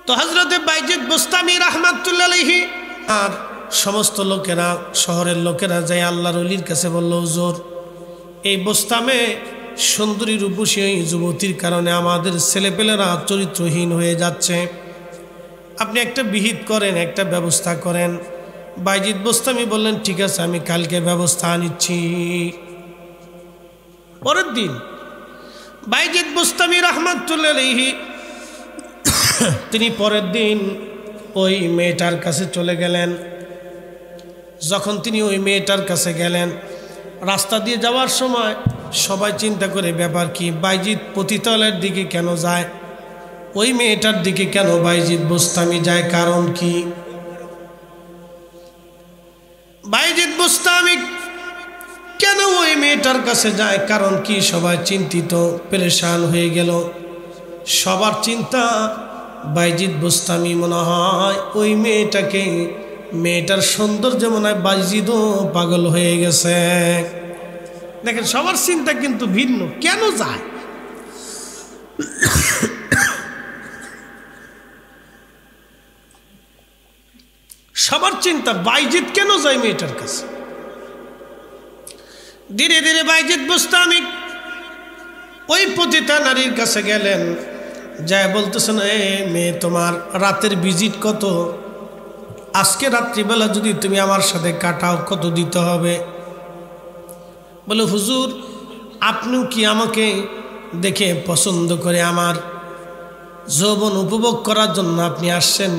তো হযরতে বাইজিদ বুস্তামি রাহমাতুল্লাহ আলাইহি আর সমস্ত লোকেরা, শহরের লোকেরা যাই আল্লাহর ওলির কাছে বলল, হুজুর এই বুস্তামে সুন্দরী রূপসী যুবতীর কারণে আমাদের ছেলেপেলেরা চরিত্রহীন হয়ে যাচ্ছে, আপনি একটা বিহিত করেন, একটা ব্যবস্থা করেন। বাইজিদ বুস্তামি বললেন, ঠিক আছে, আমি কালকে ব্যবস্থা নিচ্ছি। পরের দিন বাইজিদ বুস্তামি রাহমাতুল্লাহ আলাইহি তিনি পরের দিন ওই মেয়েটার কাছে চলে গেলেন। যখন তিনি ওই মেয়েটার কাছে গেলেন, রাস্তা দিয়ে যাওয়ার সময় সবাই চিন্তা করে, ব্যাপার কি, বাইজিদ পতিতালয়ের দিকে কেন যায়, ওই মেয়েটার দিকে কেন বাইজিদ বুস্তামি যায়, কারণ কি? বাইজিদ বুস্তামি কেন ওই মেয়েটার কাছে যায়, কারণ কি? সবাই চিন্তিত, পেরেশান হয়ে গেল। সবার চিন্তা, বাইজিদ বুস্তামি মনে হয় ওই মেয়েটাকে, মেয়েটার সৌন্দর্য মনে হয় বাইজিদও পাগল হয়ে গেছে। দেখেন, সবার চিন্তা কিন্তু ভিন্ন, কেন যায়? সবার চিন্তা বাইজিদ কেন যায় মেয়েটার কাছে। ধীরে ধীরে বাইজিদ বুস্তামি ওই পতিতা নারীর কাছে গেলেন, যায় বলতেছেন, এ মেয়ে, তোমার রাতের ভিজিট কত? আজকে রাত্রিবেলা যদি তুমি আমার সাথে কাটাও, কত দিতে হবে? বলে, হুজুর আপনিও কি আমাকে দেখে পছন্দ করে আমার যৌবন উপভোগ করার জন্য আপনি আসছেন?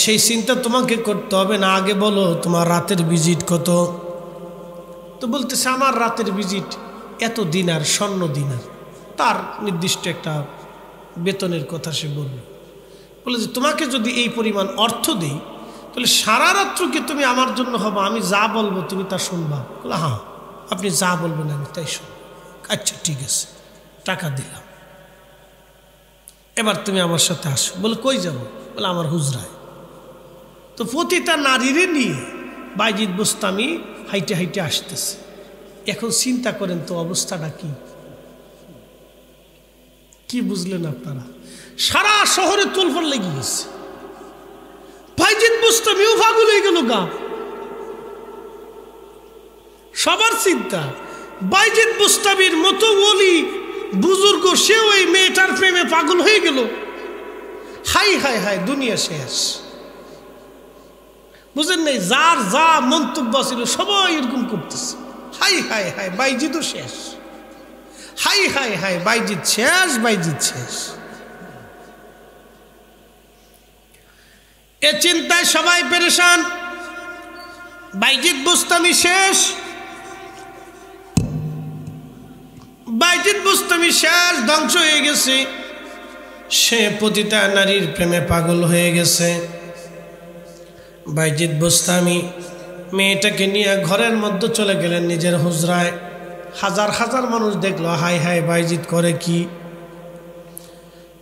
সেই চিন্তা তোমাকে করতে হবে না, আগে বলো তোমার রাতের ভিজিট কত? তো বলতেছে, আমার রাতের ভিজিট এত দিনার, স্বর্ণ দিনার। তার নির্দিষ্ট একটা বেতনের কথা সে বলল। বলে যে তোমাকে যদি এই পরিমাণ অর্থ দিই, তাহলে সারা রাত্র কি তুমি আমার জন্য হবে? আমি যা বলবো তুমি তা শুনবা? বলে, হ্যাঁ, আপনি যা বলবেন আমি তাই শুনব। আচ্ছা ঠিক আছে, টাকা দিলাম, এবার তুমি আমার সাথে আসো। বলে, কই যাব? বলে, আমার হুজরায়। তো পতিতা নারীরে নিয়ে বাইজিদ বুস্তামি হাইটে হাইটে আসতেছে। এখন চিন্তা করেন তো অবস্থাটা কি? কি বুঝলেন আপনারা? সারা শহরে তোলফার লেগে গেছে, বাইজিদ বুস্তামিও পাগল হয়ে গেল গা। সবার চিন্তা, বাইজিদ বুস্তামির মতো ওলি বুজুর্গ সে ওই মেয়েটার প্রেমে পাগল হয়ে গেল। হাই হাই হাই, দুনিয়া শেষ। বুঝেন নাই? যার যা মন্তব্য ছিল সবাই এরকম করতেছে, হাই হাই হাই বাইজিদও শেষ, হাই হাই হাই বাইজিদ শেষ, বাইজিদ শেষ। এ চিন্তায় সবাই পেরেশান। বাইজিদ বুস্তামি শেষ, বাইজিদ বুস্তামি শেষ, ধ্বংস হয়ে গেছে। সে পতিতা নারীর প্রেমে পাগল হয়ে গেছে। বাইজিদ বুস্তামি মেয়েটাকে নিয়ে ঘরের মধ্যে চলে গেলেন নিজের হুজরায়। হাজার হাজার মানুষ দেখলো, হাই হাই বাইজিদ করে কি।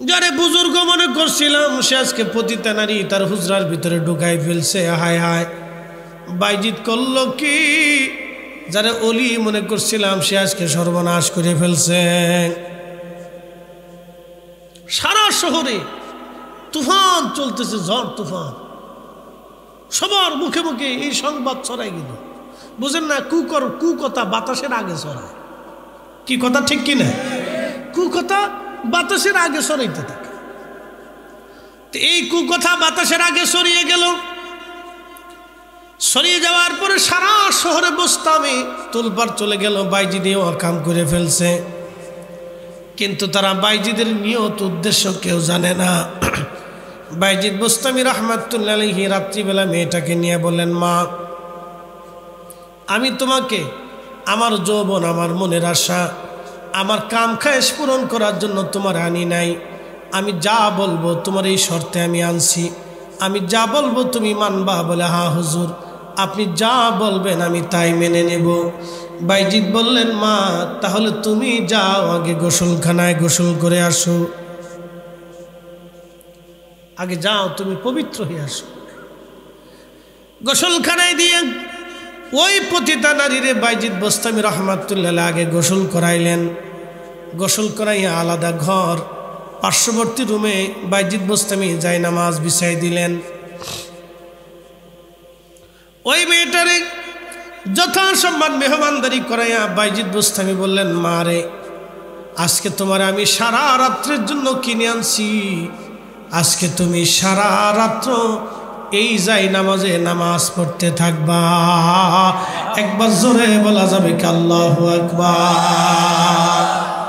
যারে বুজুর্গ মনে করছিলাম সে আজকে পতিতা নারী তার হুজরার ভিতরে ঢুকাই ফেলছে। হাই হাই বাইজিদ করলো কি। যারা অলি মনে করছিলাম সে আজকে সর্বনাশ করে ফেলছে। সারা শহরে তুফান চলতেছে, ঝড় তুফান। সবার মুখে মুখে এই সংবাদ ছড়াই গেল। বুঝেন না? কুকথা বাতাসের আগে ছড়ায়। কি কথা ঠিক কিনা? কুকথা বাতাসের আগে ছড়াইতে থাকে। এই কুকথা বাতাসের আগে ছড়িয়ে গেল। ছড়িয়ে যাওয়ার পরে সারা শহরে বুস্তামি তোলপাড় চলে গেল, বাইজিদেও কাম করে ফেলছে। কিন্তু তারা বাইজিদের নিয়ত উদ্দেশ্য কেউ জানে না। বাইজিদ বুস্তামি রাহমাতুল্লাহ আলাইহি রাত্রিবেলা মেয়েটাকে নিয়ে বললেন, মা, আমি তোমাকে আমার যৌবন, আমার মনের আশা, আমার কাম খায়েশ পূরণ করার জন্য তোমার আনি নাই। আমি যা বলবো তোমার এই শর্তে আমি আনছি। আমি যা বলবো তুমি মানবা? বলে, হ্যাঁ হুজুর, আপনি যা বলবেন আমি তাই মেনে নেব। বাইজিদ বললেন, মা, তাহলে তুমি যাও, আগে গোসলখানায় গোসল করে আসো। আগে যাও, তুমি পবিত্র হয়ে আসো। গোসলখানায় দিয়ে ওই পতিতা নারীরে বাইজিদ বুস্তামি রাহমাতুল্লাহ আগে গোসল করাইলেন। গোসল করাইয়া আলাদা ঘর, পার্শ্ববর্তী রুমে বাইজিদ বোস্তামি যাই নামাজ বিছাই দিলেন। ওই মেয়েটারে যথাসম্মান মেহমানদারি করাইয়া বাইজিদ বোস্তামি বললেন, মা রে, আজকে তোমার আমি সারা রাত্রের জন্য কিনে আনছি, আজকে তুমি সারা রাত্র এই যাই নামাজে নামাজ পড়তে থাকবা। একবার জোরে বলা যাবে কি আল্লাহু আকবার?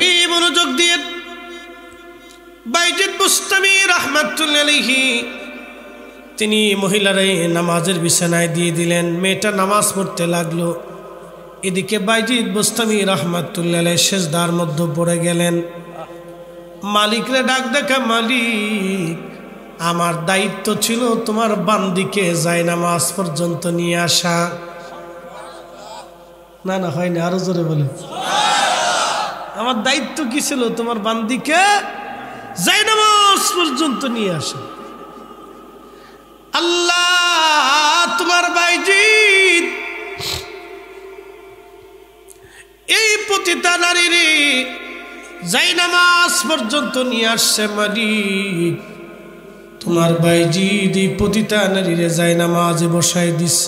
এই মনোযোগ দিয়ে বাইজিদ বুস্তামি রাহমাতুল্লাহি আলাইহি তিনি মহিলারে নামাজের বিছানায় দিয়ে দিলেন। মেয়েটা নামাজ পড়তে লাগলো। এদিকে বাইজিদ বুস্তামি রাহমাতুল্লাহি আলাইহি সিজদার মধ্যে পড়ে গেলেন। মালিকরে ডাক দেখা, মালিক, আমার দায়িত্ব ছিল তোমার বান্দিকে যাই নামাজ পর্যন্ত নিয়ে আসা। না না, হয় না, আরো জোরে বলে। আমার দায়িত্ব কি ছিল? তোমার বান্দিকে যাই নামাজ পর্যন্ত নিয়ে আসা। আল্লাহ তোমার বাইজিদ এই পতিতা নারীরে যাই নামাজ পর্যন্ত নিয়ে আসছে। মালিক, তোমার বাইজিদ এই পতিতা নারীরে যাই নামাজে বসাই দিছে।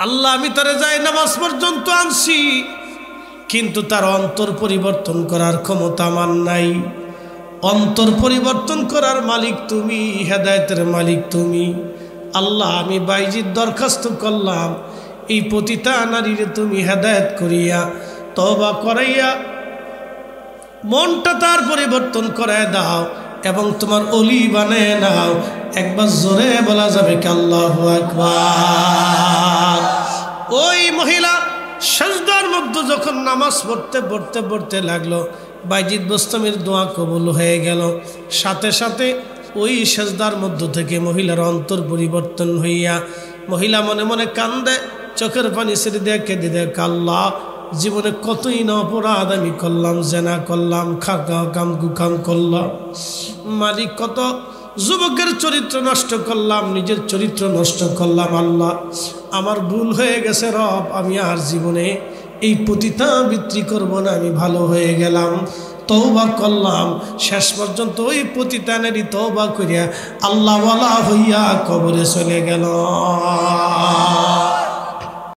আল্লাহ, আমি তারে যাই নামাজ পর্যন্ত আনছি, কিন্তু তার অন্তর পরিবর্তন করার ক্ষমতা আমার নাই। অন্তর পরিবর্তন করার মালিক তুমি, হেদায়েতের মালিক তুমি। আল্লাহ, আমি বাইজিদ দরখাস্ত করলাম, এই পতিতা নারীরে তুমি হেদায়েত করিয়া তওবা করাইয়া মনটা তার পরিবর্তন করায় দাও এবং তোমার ওলি বানায় নাও। একবার জোরে বলা যাবে কি আল্লাহু আকবার? ওই মহিলা সিজদার মধ্যে যখন নামাজ পড়তে লাগলো, বাইজিদ বুস্তামির দোয়া কবুল হয়ে গেল। সাথে সাথে ওই সিজদার মধ্য থেকে মহিলার অন্তর পরিবর্তন হইয়া মহিলা মনে মনে কান্দে, চোখের পানি ছেড়ে দিয়ে কেঁদে দেখ, আল্লাহ, জীবনে কতই না অপরাধ আমি করলাম, জেনা করলাম, কাম করলাম, মালিক, কত যুবকের চরিত্র নষ্ট করলাম, নিজের চরিত্র নষ্ট করলাম। আল্লাহ, আমার ভুল হয়ে গেছে রব, আমি আর জীবনে এই পতিতা বৃত্তি করব না, আমি ভালো হয়ে গেলাম, তওবা করলাম। শেষ পর্যন্ত ওই পতিতানেরই তওবা করিয়া আল্লাহ ওয়ালা হইয়া কবরে চলে গেল।